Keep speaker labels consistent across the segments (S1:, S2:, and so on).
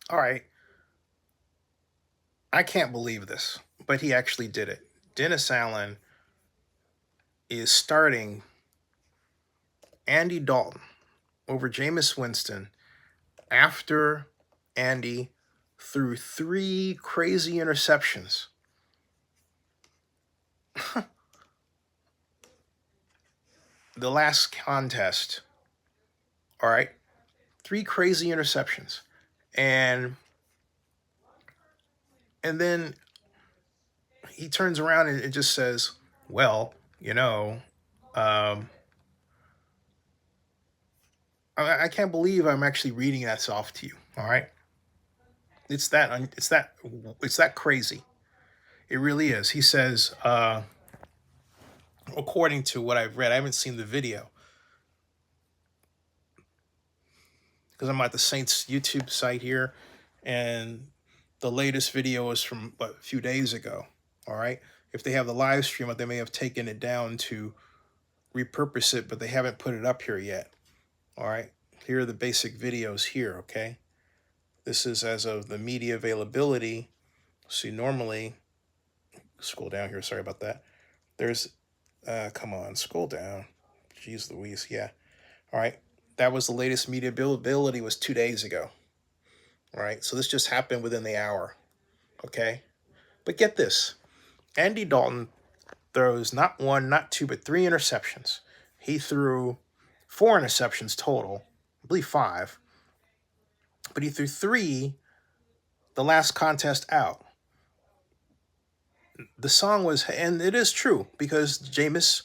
S1: All right. I can't believe this, but he actually did it. Dennis Allen is starting Andy Dalton over Jameis Winston after Andy threw 3 crazy interceptions. The last contest, all right, 3 crazy interceptions. And then he turns around and it just says, well, um, I can't believe I'm actually reading that off to you. All right, it's that crazy. It really is. He says, according to what I've read, I haven't seen the video because I'm at the Saints YouTube site here, and the latest video is from a few days ago. All right, if they have the live stream, they may have taken it down to repurpose it, but they haven't put it up here yet. All right, here are the basic videos here. Okay, this is as of the media availability. See, normally, scroll down here. Sorry about that. There's, come on, scroll down. Jeez Louise, yeah. All right, that was the latest media availability was 2 days ago. All right, so this just happened within the hour. Okay, but get this: Andy Dalton throws not one, not two, but 3 interceptions. He threw 4 interceptions total, I believe 5, but he threw 3 the last contest out. The song was, and it is true because Jameis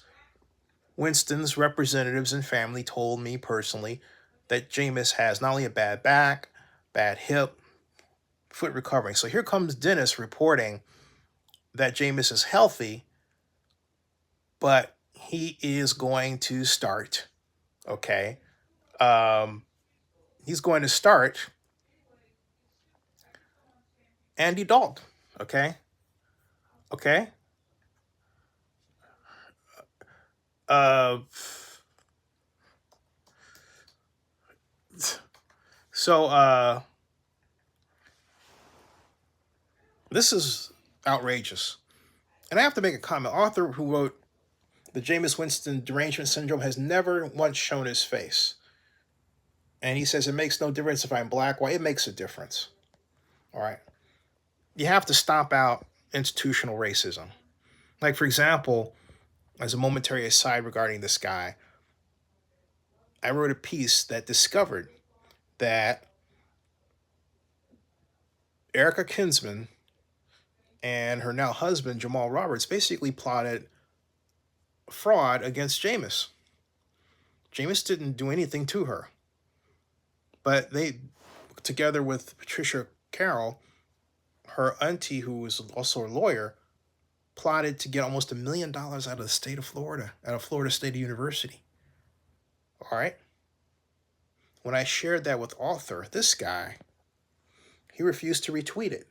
S1: Winston's representatives and family told me personally that Jameis has not only a bad back, bad hip, foot recovering. So here comes Dennis reporting that Jameis is healthy, but he is going to start. Okay. He's going to start Andy Dalton. Okay. Okay. Uh, so this is outrageous. And I have to make a comment. Author who wrote The Jameis Winston Derangement Syndrome has never once shown his face. And he says it makes no difference if I'm black, white. It makes a difference. All right. You have to stomp out institutional racism. Like, for example, as a momentary aside regarding this guy, I wrote a piece that discovered that Erica Kinsman and her now husband, Jamal Roberts, basically plotted fraud against Jameis. Jameis didn't do anything to her. But they, together with Patricia Carroll, her auntie, who was also a lawyer, plotted to get almost $1 million out of the state of Florida, out of Florida State University. All right. When I shared that with author, this guy, he refused to retweet it.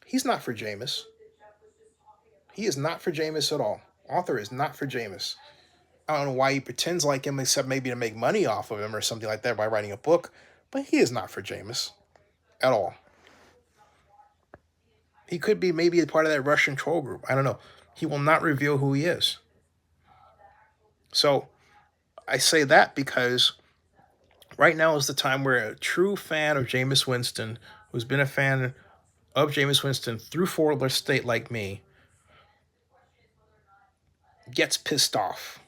S1: He's not for Jameis. He is not for Jameis at all. Author is not for Jameis. I don't know why he pretends like him, except maybe to make money off of him or something like that by writing a book, but he is not for Jameis at all. He could be maybe a part of that Russian troll group. I don't know. He will not reveal who he is. So I say that because right now is the time where a true fan of Jameis Winston, who's been a fan of Jameis Winston through Florida State like me, gets pissed off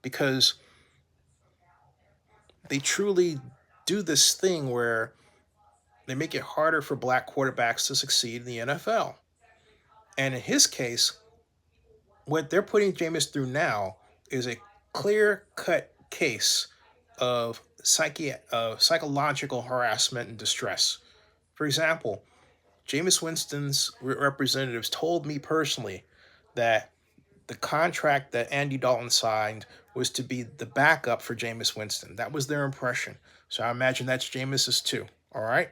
S1: because they truly do this thing where they make it harder for black quarterbacks to succeed in the NFL. And in his case, what they're putting Jameis through now is a clear-cut case of psychological harassment and distress. For example, Jameis Winston's representatives told me personally that the contract that Andy Dalton signed was to be the backup for Jameis Winston. That was their impression. So I imagine that's Jameis's too. All right.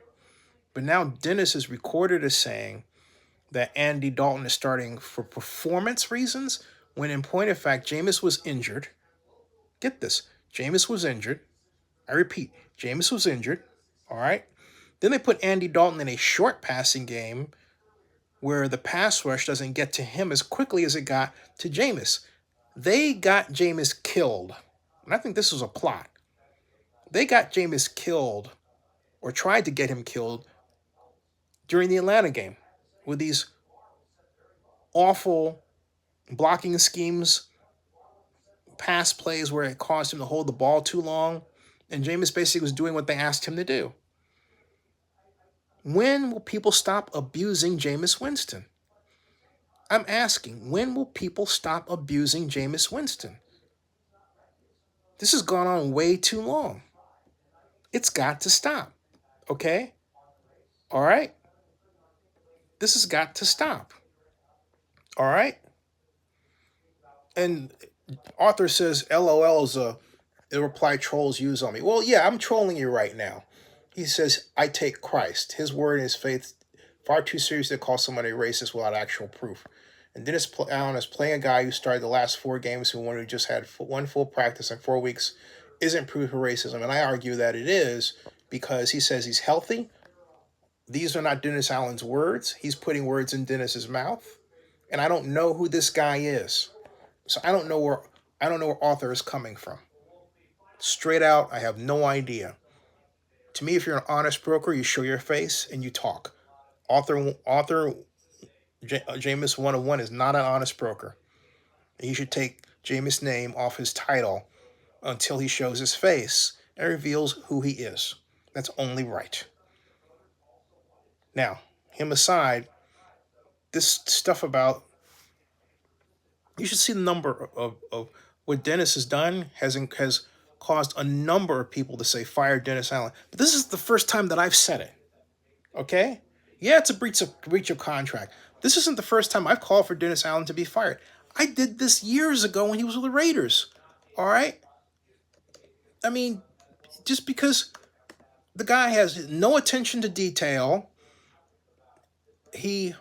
S1: But now Dennis is recorded as saying that Andy Dalton is starting for performance reasons, when in point of fact, Jameis was injured. Get this. Jameis was injured. I repeat, Jameis was injured. All right. Then they put Andy Dalton in a short passing game where the pass rush doesn't get to him as quickly as it got to Jameis. They got Jameis killed. And I think this was a plot. They got Jameis killed, or tried to get him killed, during the Atlanta game with these awful blocking schemes, pass plays where it caused him to hold the ball too long, and Jameis basically was doing what they asked him to do. When will people stop abusing Jameis Winston? I'm asking, when will people stop abusing Jameis Winston? This has gone on way too long. It's got to stop, okay? All right? This has got to stop, all right? And Arthur says, LOL is a reply trolls use on me. Well, yeah, I'm trolling you right now. He says, I take Christ, his word and his faith, far too serious to call somebody racist without actual proof. And Dennis Allen is playing a guy who started the last 4 games and one who just had one full practice in 4 weeks isn't proof of racism. And I argue that it is, because he says he's healthy. These are not Dennis Allen's words. He's putting words in Dennis's mouth. And I don't know who this guy is. So I don't know where Arthur is coming from. Straight out, I have no idea. To me, if you're an honest broker, you show your face and you talk. Jameis 101 is not an honest broker. He should take Jameis' name off his title until he shows his face and reveals who he is. That's only right. Now, him aside, this stuff about, you should see the number of what Dennis has done has caused a number of people to say fire Dennis Allen. But this is the first time that I've said it. Okay? Yeah, it's a breach of contract. This isn't the first time I've called for Dennis Allen to be fired. I did this years ago when he was with the Raiders. All right? I mean, just because the guy has no attention to detail, he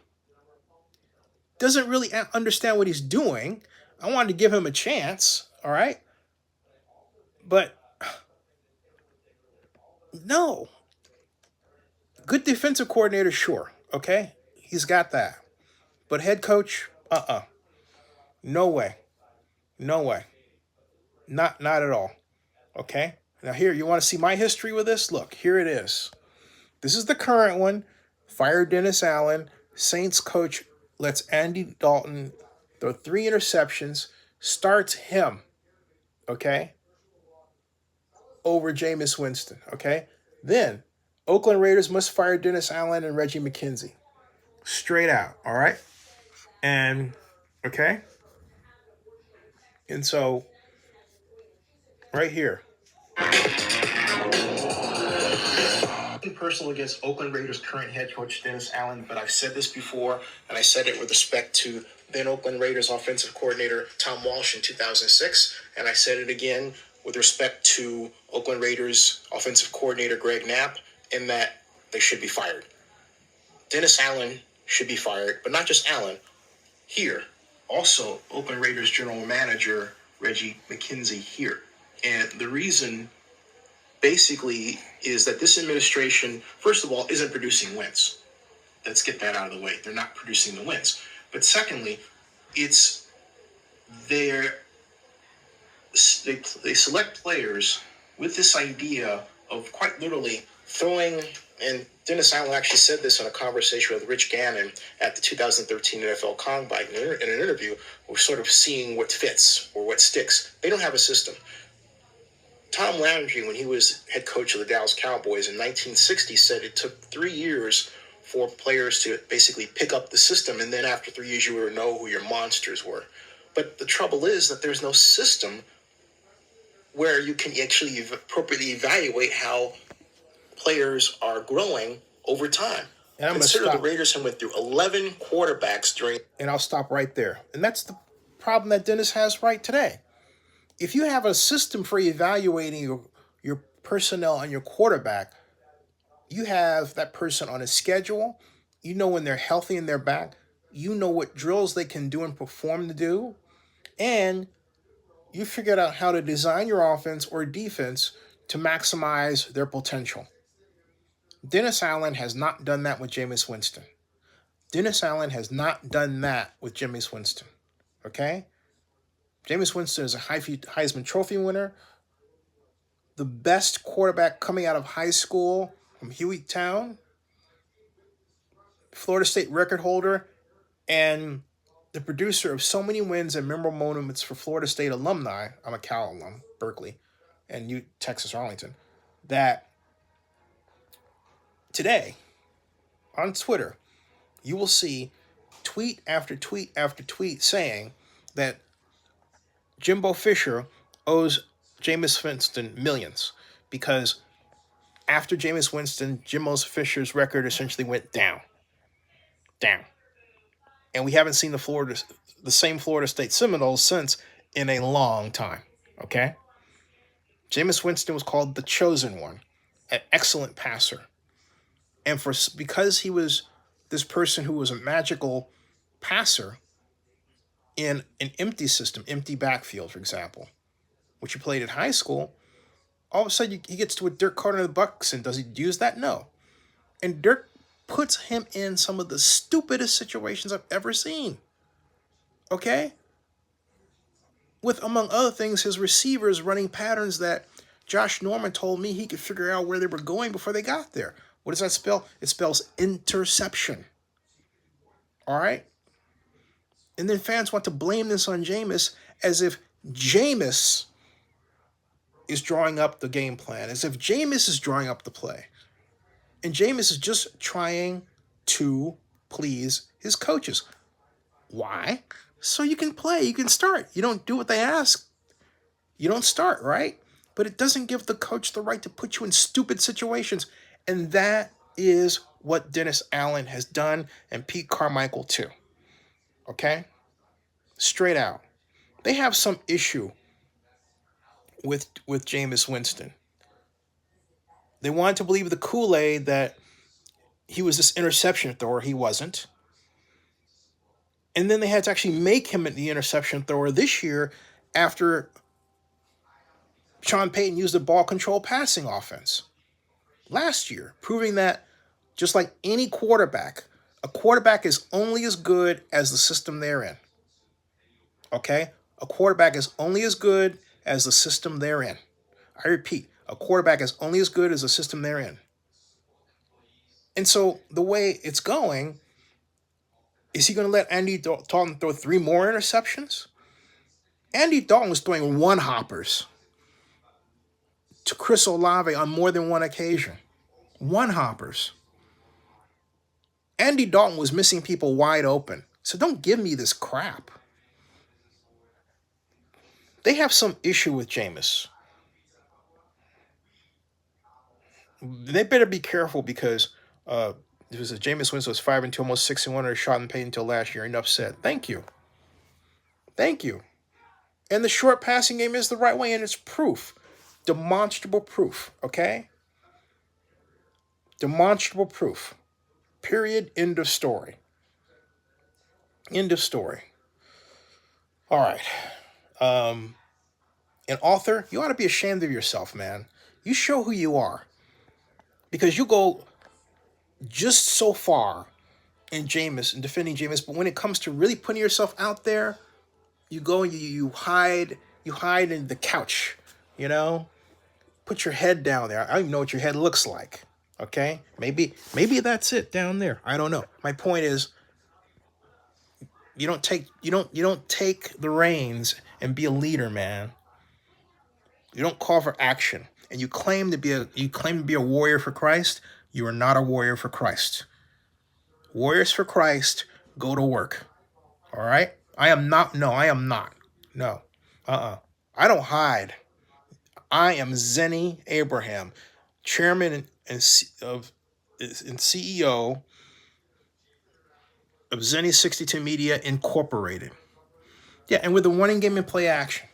S1: doesn't really understand what he's doing. I wanted to give him a chance, all right? But no. Good defensive coordinator, sure, okay? He's got that. But head coach, no way. No way. Not at all. Okay? Now here, you want to see my history with this? Look, here it is. This is the current one. Fire Dennis Allen. Saints coach lets Andy Dalton throw 3 interceptions. Starts him. Okay? Over Jameis Winston. Okay? Then, Oakland Raiders must fire Dennis Allen and Reggie McKenzie. Straight out. All right? And, okay? And so, right here. Personal against Oakland Raiders current head coach Dennis Allen, but I've said this before, and I said it with respect to then Oakland Raiders offensive coordinator Tom Walsh in 2006, and I said it again with respect to Oakland Raiders offensive coordinator Greg Knapp, in that they should be fired. Dennis Allen should be fired, but not just Allen. Here, also Oakland Raiders general manager Reggie McKenzie here. And the reason basically is that this administration, first of all, isn't producing wins. Let's get that out of the way. They're not producing the wins. But secondly, it's they select players with this idea of quite literally throwing, and Dennis Allen actually said this in a conversation with Rich Gannon at the 2013 NFL Combine in an interview. We're sort of seeing what fits or what sticks. They don't have a system. Tom Landry, when he was head coach of the Dallas Cowboys in 1960, said it took 3 years for players to basically pick up the system, and then after 3 years you would know who your monsters were. But the trouble is that there's no system where you can actually appropriately evaluate how players are growing over time. And I'm Consider the Raiders went through 11 quarterbacks during... And I'll stop right there. And that's the problem that Dennis has right today. If you have a system for evaluating your personnel and your quarterback, you have that person on a schedule. You know when they're healthy and they're back. You know what drills they can do and perform to do. And you figured out how to design your offense or defense to maximize their potential. Dennis Allen has not done that with Jameis Winston. Dennis Allen has not done that with Jameis Winston. Okay? Jameis Winston is a Heisman Trophy winner, the best quarterback coming out of high school from Hueytown, Florida State record holder, and the producer of so many wins and memorable moments for Florida State alumni. I'm a Cal alum, Berkeley, and Texas Arlington. That today on Twitter, you will see tweet after tweet after tweet saying that Jimbo Fisher owes Jameis Winston millions because after Jameis Winston, Jimbo Fisher's record essentially went down. And we haven't seen the same Florida State Seminoles since in a long time. Okay? Jameis Winston was called the chosen one, an excellent passer. And because he was this person who was a magical passer in an empty system, empty backfield, for example, which he played in high school, all of a sudden he gets to a Dirk Carter in the Bucks, and does he use that? No. And Dirk puts him in some of the stupidest situations I've ever seen. Okay? With, among other things, his receivers running patterns that Josh Norman told me he could figure out where they were going before they got there. What does that spell? It spells interception. All right? And then fans want to blame this on Jameis as if Jameis is drawing up the game plan, as if Jameis is drawing up the play. And Jameis is just trying to please his coaches. Why? So you can play, you can start. You don't do what they ask, you don't start, right? But it doesn't give the coach the right to put you in stupid situations. And that is what Dennis Allen has done, and Pete Carmichael too. Okay? Straight out. They have some issue with Jameis Winston. They wanted to believe the Kool-Aid that he was this interception thrower. He wasn't. And then they had to actually make him the interception thrower this year after Sean Payton used a ball control passing offense last year, proving that just like any quarterback, a quarterback is only as good as the system they're in. Okay? A quarterback is only as good as the system they're in. I repeat, a quarterback is only as good as the system they're in. And so the way it's going, is he going to let Andy Dalton throw 3 more interceptions? Andy Dalton was throwing one-hoppers to Chris Olave on more than one occasion. One-hoppers. Andy Dalton was missing people wide open. So don't give me this crap. They have some issue with Jameis. They better be careful because Jameis Winston was 5-2, almost 6-1, or shot and paid until last year. Enough said. Thank you. And the short passing game is the right way, and it's proof. Demonstrable proof, okay? Demonstrable proof. Period. End of story. End of story. All right. An author, you ought to be ashamed of yourself, man. You show who you are. Because you go just so far in Jameis and defending Jameis, but when it comes to really putting yourself out there, you go and you hide in the couch, you know? Put your head down there. I don't even know what your head looks like. Okay? Maybe that's it down there. I don't know. My point is, you don't take the reins and be a leader, man. You don't call for action. And you claim to be a warrior for Christ. You are not a warrior for Christ. Warriors for Christ go to work. All right? I am not. No. No. I don't hide. I am Zenny Abraham, chairman and CEO of Zenny 62 Media Incorporated. Yeah, and with the running game and play action.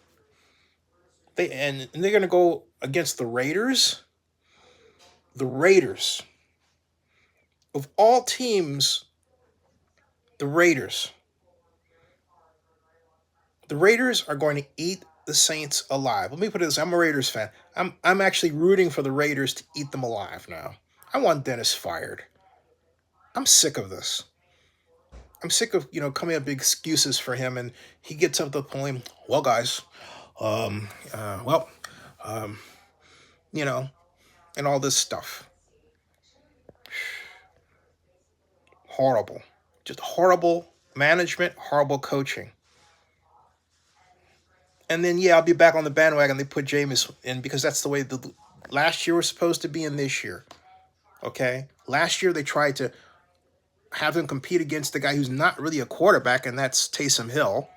S1: They're going to go against the Raiders. The Raiders. Of all teams, the Raiders. The Raiders are going to eat the Saints alive. Let me put it this way. I'm a Raiders fan. I'm actually rooting for the Raiders to eat them alive now. I want Dennis fired. I'm sick of this. I'm sick of, coming up with excuses for him, and he gets up to the point, well, guys, um, well, um, you know, and all this stuff. Horrible. Just horrible management, horrible coaching. And then, yeah, I'll be back on the bandwagon. They put Jameis in because that's the way the last year was supposed to be in this year. Okay? Last year, they tried to have him compete against the guy who's not really a quarterback, and that's Taysom Hill.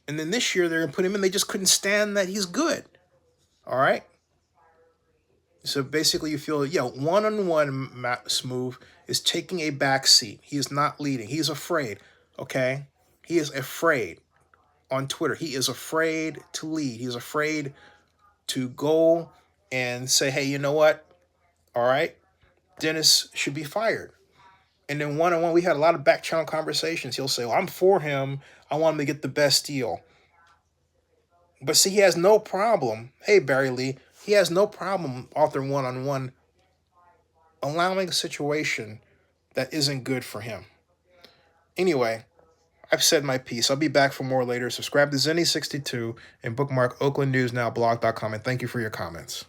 S1: And then this year, they're going to put him in. They just couldn't stand that he's good. All right? So basically, you feel, one-on-one Smooth is taking a back seat. He is not leading. He is afraid. Okay? He is afraid. On Twitter, he is afraid to lead. He's afraid to go and say, hey, you know what? All right, Dennis should be fired. And then one-on-one, we had a lot of back channel conversations. He'll say, well, I'm for him. I want him to get the best deal. But see, he has no problem. Hey, Barry Lee, he has no problem authoring one-on-one, allowing a situation that isn't good for him. Anyway, I've said my piece. I'll be back for more later. Subscribe to Zenny62 and bookmark oaklandnewsnowblog.com. And thank you for your comments.